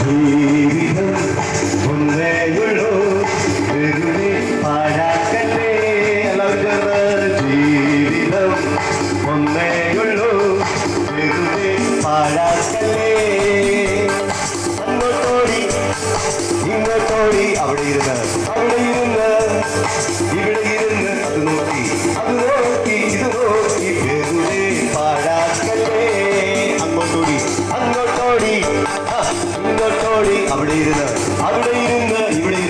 ജീവിതം ഒന്നേയുള്ളൂ വെറുതെ പാഴാക്കല്ലേ എല്ലാവരും ജീവിതം ഒന്നേയുള്ളൂ വെറുതെ പാഴാക്കല്ലേ അങ്ങോട്ടോടി ഇങ്ങോട്ടോടി അവിടെ ഇരുന്ന് ഇവിടെ ഇരുന്ന് അത് നോക്കി ഇത് നോക്കി വെറുതെ പാഴാക്കല്ലേ അങ്ങോട്ടോടി ഇങ്ങോട്ടോടി അവിടെ ഇരുന്ന് ഇവിടെ